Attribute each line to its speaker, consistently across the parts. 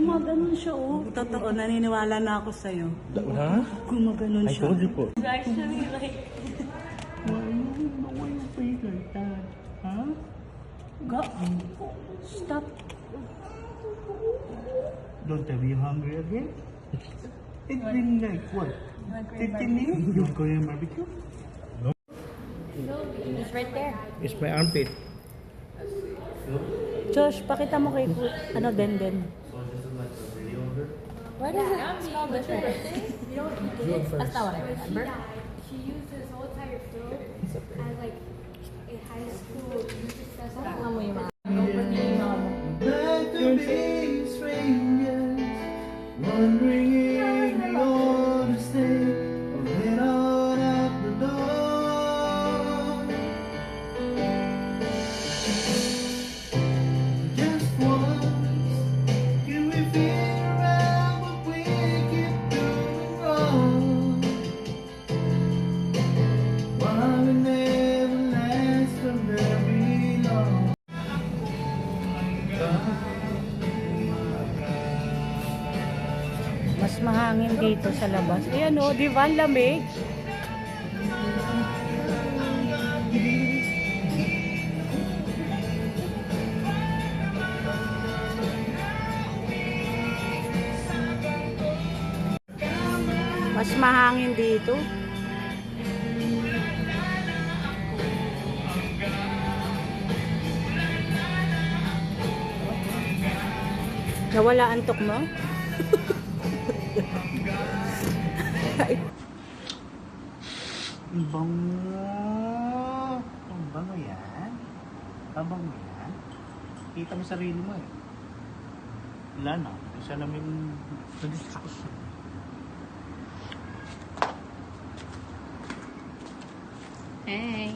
Speaker 1: Gumaganon siya, oh. Totoo, naniniwala na ako sa'yo.
Speaker 2: Ha?
Speaker 1: Gumaganon
Speaker 2: I
Speaker 1: siya.
Speaker 2: told you po.
Speaker 3: It's actually like...
Speaker 2: Why you play like that? Huh?
Speaker 1: Stop.
Speaker 2: Don't tell me you're hungry again. It's been like what? 15 minutes? Yung Korean barbecue?
Speaker 3: It's right there.
Speaker 2: It's my armpit.
Speaker 1: Josh, pakita mo kay Den.
Speaker 3: Why does it smell different? That's not what I remember.
Speaker 4: She used this whole entire film as like in high school.
Speaker 3: Parang amoy yung mga...
Speaker 2: Back to being strangers, wondering if you're gonna stay or head on out the door. Just once, can we figure out what we keep doing wrong? Why we never last for very long?
Speaker 1: Mas mahangin dito sa labas. Ayan, oh, di ba? Ang lamig. Mas mahangin dito. Nawala antok mo?
Speaker 2: Ang bango. Ang bango yan. Ang bango yan. Kita mo sarili mo eh. Wala na. Isa namin nag-discuss.
Speaker 3: Hey.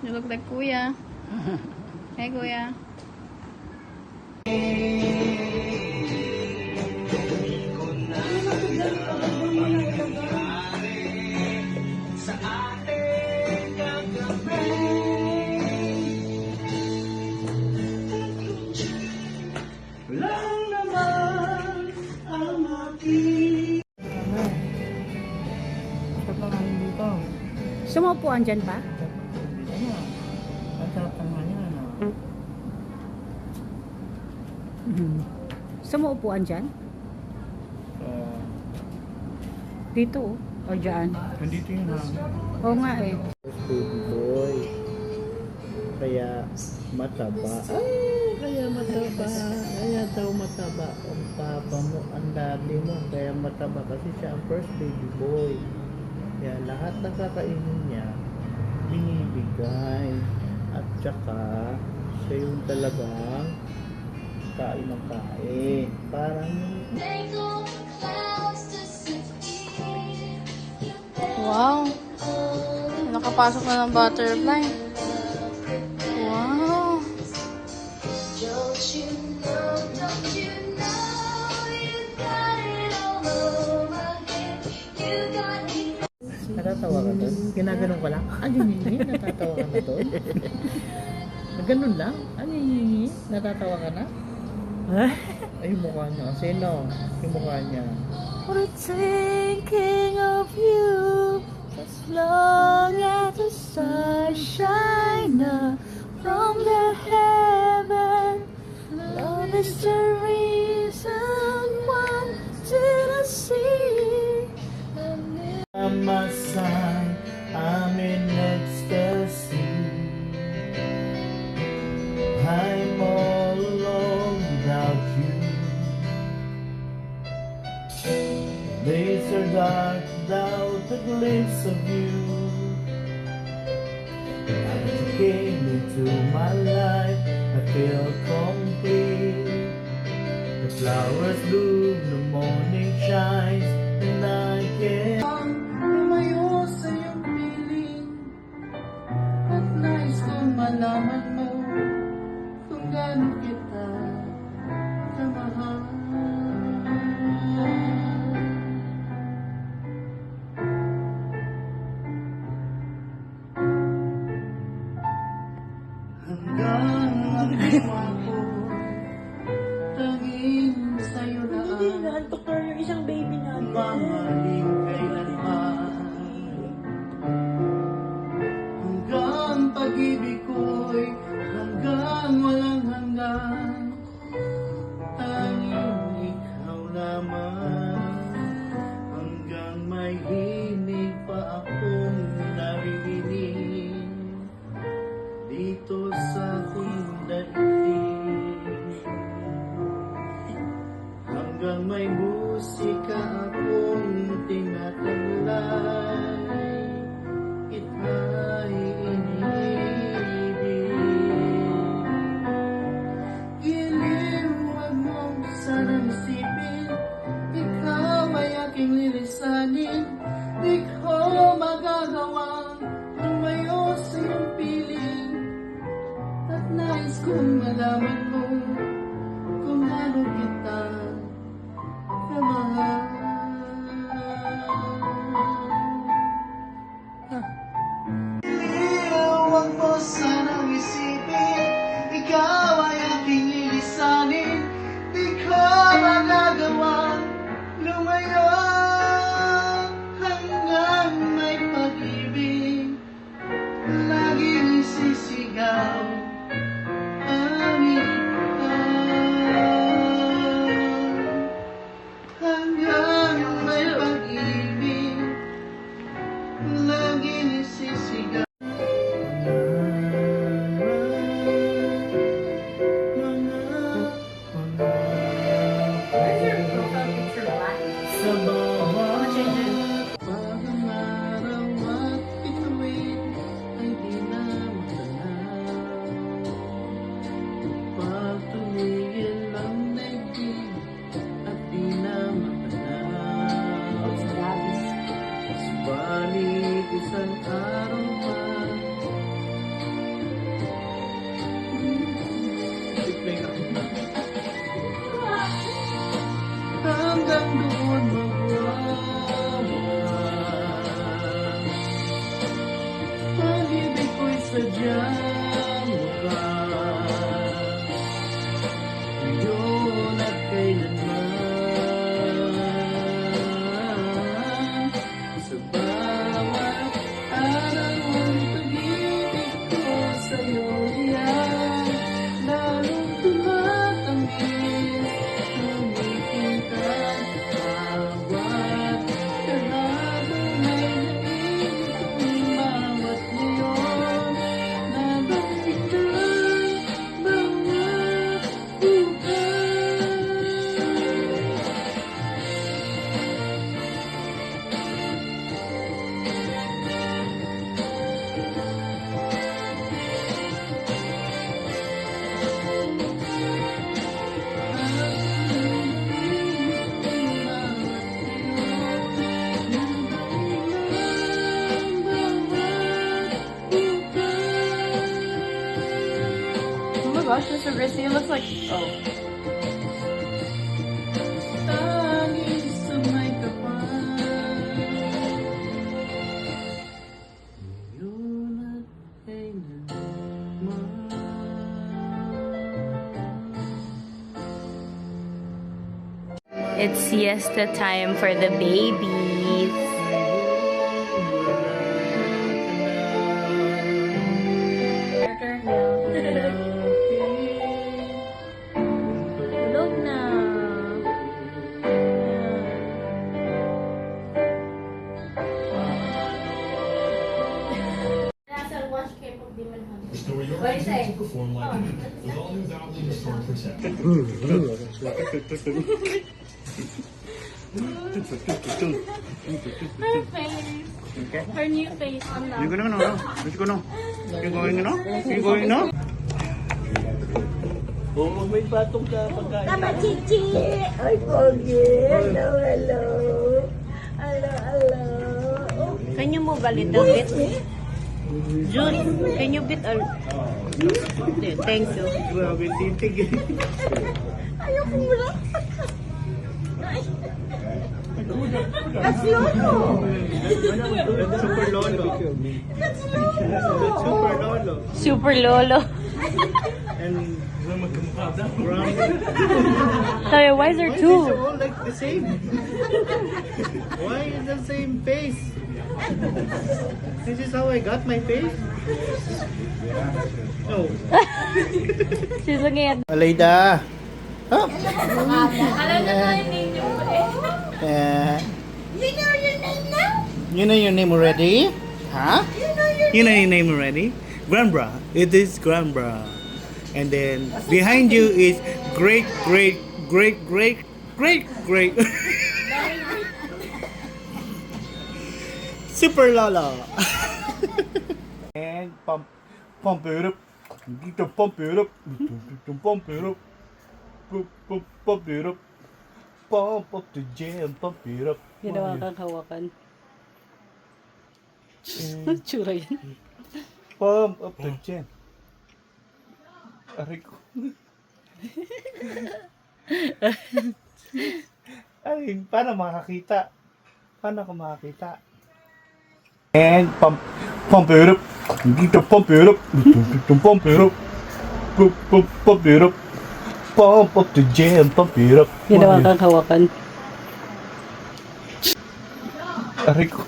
Speaker 3: You look like Kuya. Hey, Kuya.
Speaker 2: Lang naman ang ating
Speaker 1: Sumupuan dyan pa? Sumupuan dyan? Dito, oh. O dyan?
Speaker 2: Nandito yun ha.
Speaker 1: Oo nga eh.
Speaker 2: Baby boy. Kaya mataba. Kaya mataba. Kaya daw mataba. Ang taba mo, ang dali mo. Kaya mataba kasi siya ang first baby boy. Kaya lahat ng kakainin niya, binibigay. At saka, siya yung talagang kain ng kain. Parang
Speaker 3: Wow. Nakapasok na ng butterfly. Wow.
Speaker 2: natatawa ka doon? Ginaganon ko lang? Ano yun? Natatawa ka na doon? Ganun lang? Ano yun? Natatawa ka na? Ay, yung mukha niya. Sino? Yung mukha niya.
Speaker 1: We're thinking of you as long as the sun shines from the heaven. Love is the reason why to the sea.
Speaker 2: On my side, I'm in ecstasy. I'm all alone without you. Days are dark without the glimpse of you. Now that you came into my life, I feel complete. The flowers bloom, the morning shines, and I can't lumayo sa iyong piling. At nais kong malaman mo kung gaano kita kamahal. Hanggang ang diwa ko, tangi lang, tanging ikaw lamang. Hanggang may himig pa akong naririnig dito sa aking daigdig. Hanggang may musika akong tinataglay, kita'y iniibig. Giliw, huwag mong sanang isipin, ikaw ay aking lilisanin. Di ko magagawang lumayo sa iyong piling, at nais kong malaman mo kung ano kita kamahal. Huwag mo sanang isipin, ikaw ay aking lilisanin. Di ko magagawa lumayo hanggang may pag-ibig. Laging sisigaw ang ikaw hanggang may pag-ibig. Laging sisigaw.
Speaker 3: Where's your profile picture black?
Speaker 2: Sa bawat
Speaker 3: Change it.
Speaker 2: parang araw at bituin ay di na matanaw. Pag tumigil ang daigdig at di na matanaw. Subalit isang araw pa hanggang doon magwawa. Pag-ibig ko'y sadyang wakas, ngayon at kailanman. Sa bawat araw ang pag-ibig ko sa'yo iyan, lalong tumatamis. Tumikintay bawat kahapon ay naisip kong bawat ngayon. Nabaliktad bawat
Speaker 3: Oh my gosh, Mr. Grizzly, it looks like. Oh.
Speaker 2: tanging sa may kapal. Ngayon at kailanman.
Speaker 1: It's siesta time for the babies. Tulog na.
Speaker 4: That's a watch K-pop Demon Hunter.
Speaker 5: Restore your
Speaker 3: What do you say?
Speaker 5: ability to perform like with all new Valvoline Restore Perception.
Speaker 4: Her face. Her new face on that.
Speaker 2: Oo, may patong ka pagkain.
Speaker 6: Mama Chichi! Ay, Pogi! Hello, hello! Hello, hello!
Speaker 1: Can you move a little bit? June, can you bit a... Thank you.
Speaker 2: Grabe, titig.
Speaker 6: Ayoko mo na! That's Lolo!
Speaker 2: Super Lolo.
Speaker 6: That's Lolo!
Speaker 2: Super Lolo.
Speaker 1: Super Lolo.
Speaker 2: And Ram.
Speaker 1: Sorry, why is there
Speaker 2: Why is
Speaker 1: two?
Speaker 2: it all like the same? Why is the same face? This is how I got my face?
Speaker 1: She's looking at
Speaker 2: Alayda. Oh.
Speaker 3: Alam na tayo ninyo eh.
Speaker 6: You know your name now?
Speaker 2: You know your name already? Huh? You know your name already? Grandbra. It is Grandbra. And then behind you is great. Super Lala. And pump it up. Dito pump it up. Pump it up. Pump it up. Pump up the jam. Pump it up.
Speaker 1: ginawa kang hawakan. Tsura yan.
Speaker 2: Pump up the jam. Aray ko. Ay, paano makakita? Paano ako makakita? And pump it up. Dito pump it up. Pump it up. Pump it up. Pump up the jam. Pump it up.
Speaker 1: Ginawa kang hawakan.
Speaker 2: Aray ko.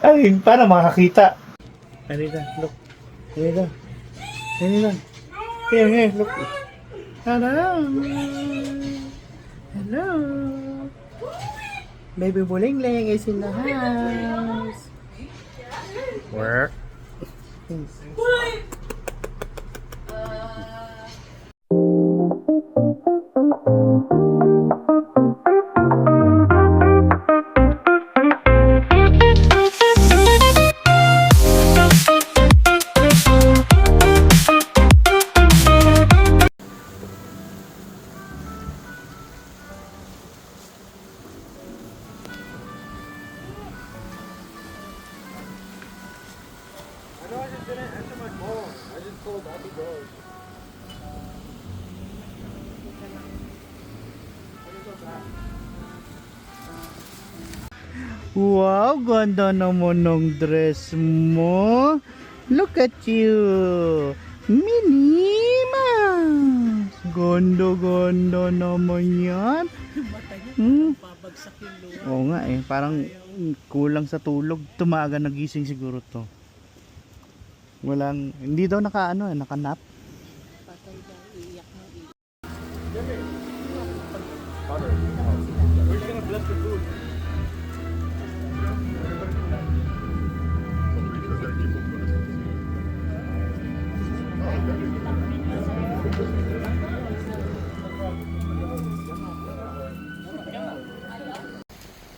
Speaker 2: Ay, paano makakita? Anita, look. Anita. Anita. Here, look. Hello. Hello. Baby Buling Ling is in the house. Work. Wow, ganda naman ng dress mo. Look at you. Minnie Mouse. Ganda naman yan. Oo nga eh, parang kulang sa tulog. Tumaga nagising siguro to. Walang, hindi daw nakanap.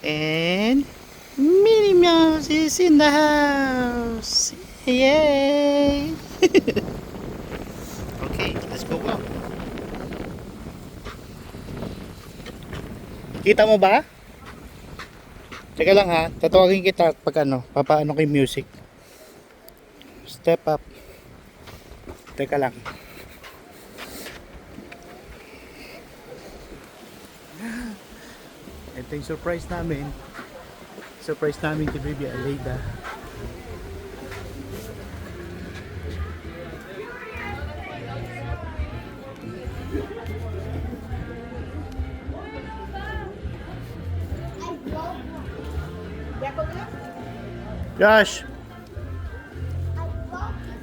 Speaker 2: And Minnie Mouse is in the house. Yay! Okay, let's go. Kita mo ba? Teka lang ha, tatawagin kita pag papaano kay music. Step up. Teka lang. Ito yung surprise namin. Surprise namin kay Baby Alayda. Josh!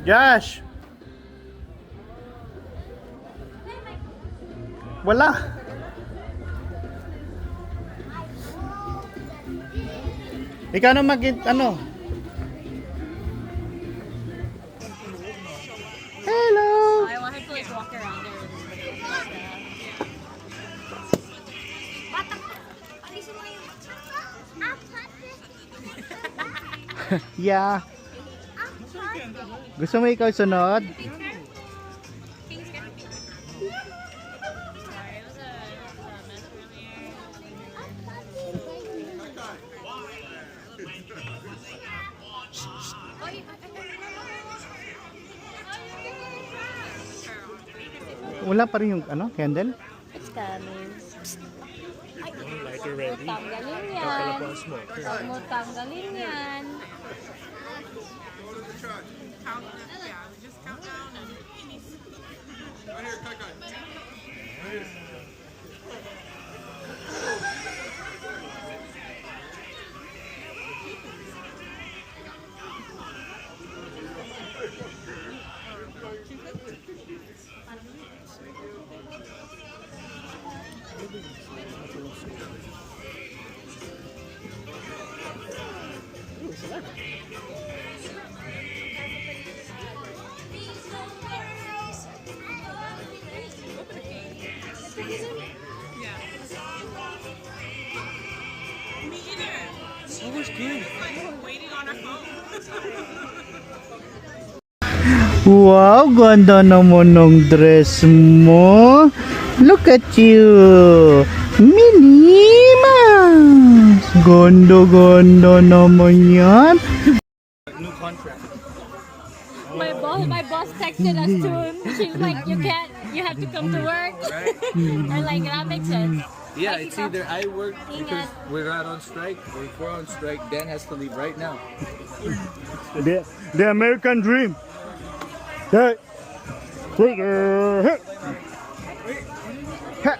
Speaker 2: Josh! Wala! Ikaw na Hello!
Speaker 3: I want her to like walk around there.
Speaker 2: Yeah. Gusto mo ikaw sunod? Wala pa rin yung candle?
Speaker 3: It's coming. Tanggalin yan. Huwag mo tanggalin yan.
Speaker 2: Wow, ganda naman ng dress mo. Look at you. Minnie Mouse. Ganda naman yan.
Speaker 3: My boss texted us soon. She's like, you have to come to work. I'm like, that makes sense.
Speaker 7: Yeah,
Speaker 3: Thank
Speaker 7: it's
Speaker 3: you,
Speaker 7: either I work
Speaker 3: Ingat.
Speaker 7: because we're not on strike, or if we're on strike, Dan has to leave right now.
Speaker 2: The American dream. Hey. Hey.